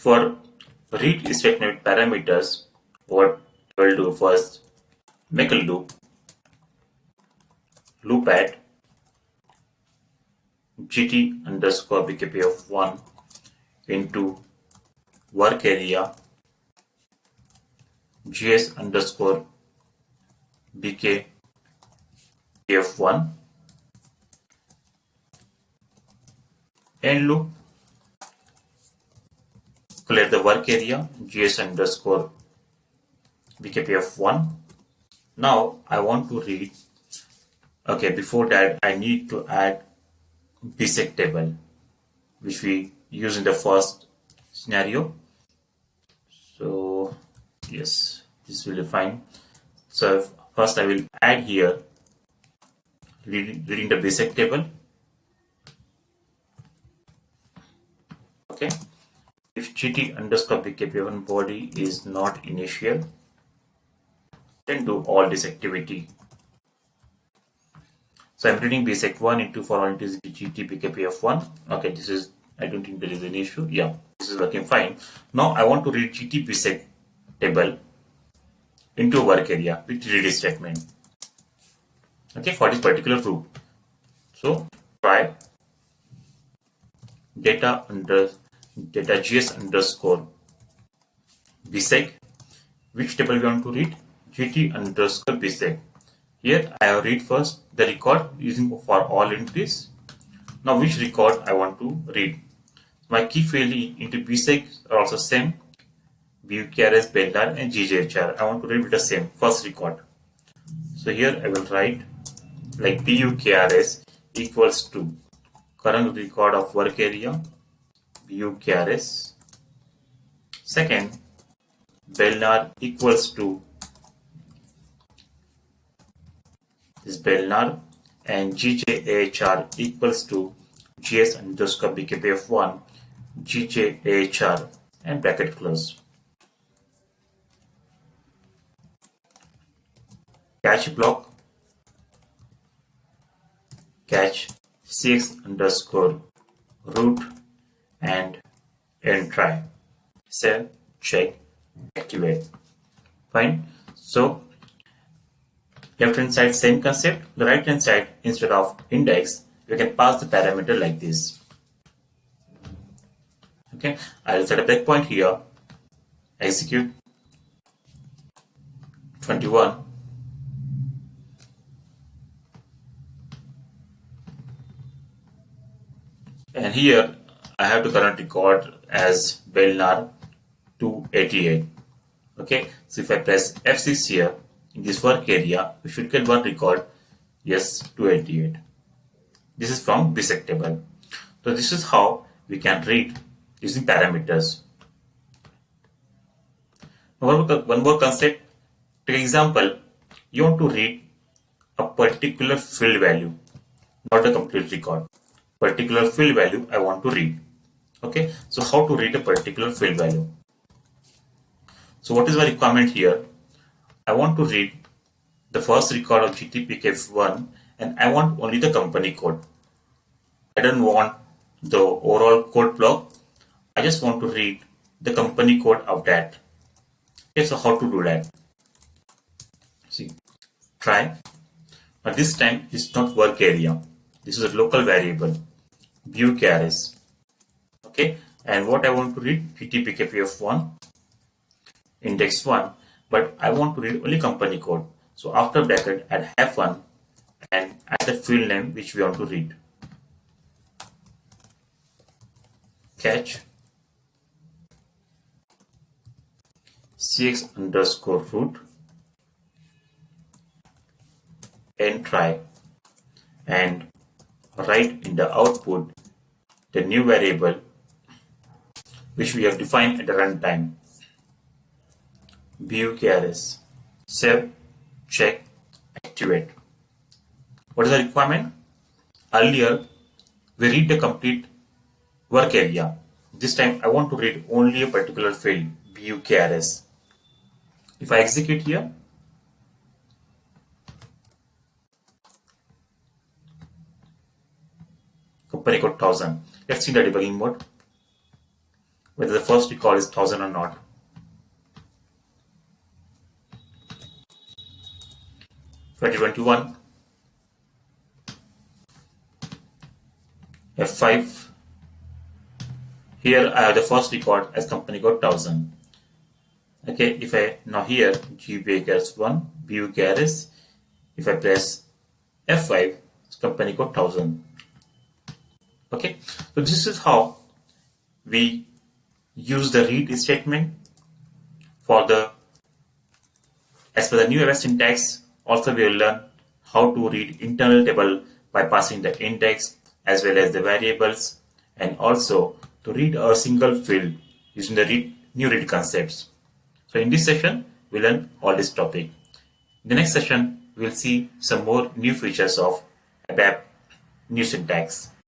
For read statement parameters, what we'll do first, make a loop at gt underscore bkp of 1 into work area gs underscore bk f1 end loop, clear the work area gs underscore bkp of 1. Now I want to read, okay, before that I need to add bisect table which we use in the first scenario. So yes, this will be fine. So first I will add here reading the bisect table. Okay, if gt underscore bkp1 body is not initial, then do all this activity. So I'm reading bisect 1 into for all it is gt bkp of 1. Okay, this is, I don't think there is an issue. Yeah, this is working fine. Now I want to read gt bisect table into work area with read statement. Okay, for this particular root. So try data gs underscore bisect. Which table we want to read? gt underscore bisect. Here I have read first the record using for all entries. Now which record I want to read? My key field into bisect are also same. BUKRS, Belnar and GJHR. I want to read with the same first record. So here I will write like BUKRS equals to current record of work area BUKRS. Second, Belnar equals to this Belnar and GJHR equals to GS underscore BKP of 1 GJHR and bracket close. Catch block, catch cx underscore root and end try. Save, check, activate. Fine. So left hand side same concept. The right hand side instead of index you can pass the parameter like this. Okay, I'll set a breakpoint here. Execute 21. And here I have to current record as Belnar 288. Okay, so if I press F6 here in this work area, we should get one record. Yes, 288. This is from bisect table. So this is how we can read using parameters. One more concept. Take example, you want to read a particular field value, not a complete record. Particular field value I want to read. Okay, so how to read a particular field value? So what is my requirement here? I want to read the first record of GTPKF1 and I want only the company code. I don't want the overall code block. I just want to read the company code of that. Okay, so how to do that? See, try. But this time it's not work area. This is a local variable. BUKRS. Okay, and what I want to read? GTPKP of 1, index 1, but I want to read only company code. So after bracket add -1 and add the field name which we want to read. Catch cx underscore root and try and write in the output the new variable which we have defined at the runtime. BUKRS. Save, check, activate. What is the requirement? Earlier we read the complete work area. This time I want to read only a particular field, BUKRS. If I execute here, company code 1000. Let's see the debugging mode. whether the first record is 1000 or not. (2021) F5. Here I have the first record as company code 1000. Okay, if I now here GBAGARS1 BUGARS, if I press F5, it's company code 1000. Okay, so this is how we use the read statement for the, as per the new ABAP syntax. Also we will learn how to read internal table by passing the index as well as the variables, and also to read a single field using the new read concepts. So in this session we learn all this topic. In the next session we will see some more new features of ABAP new syntax.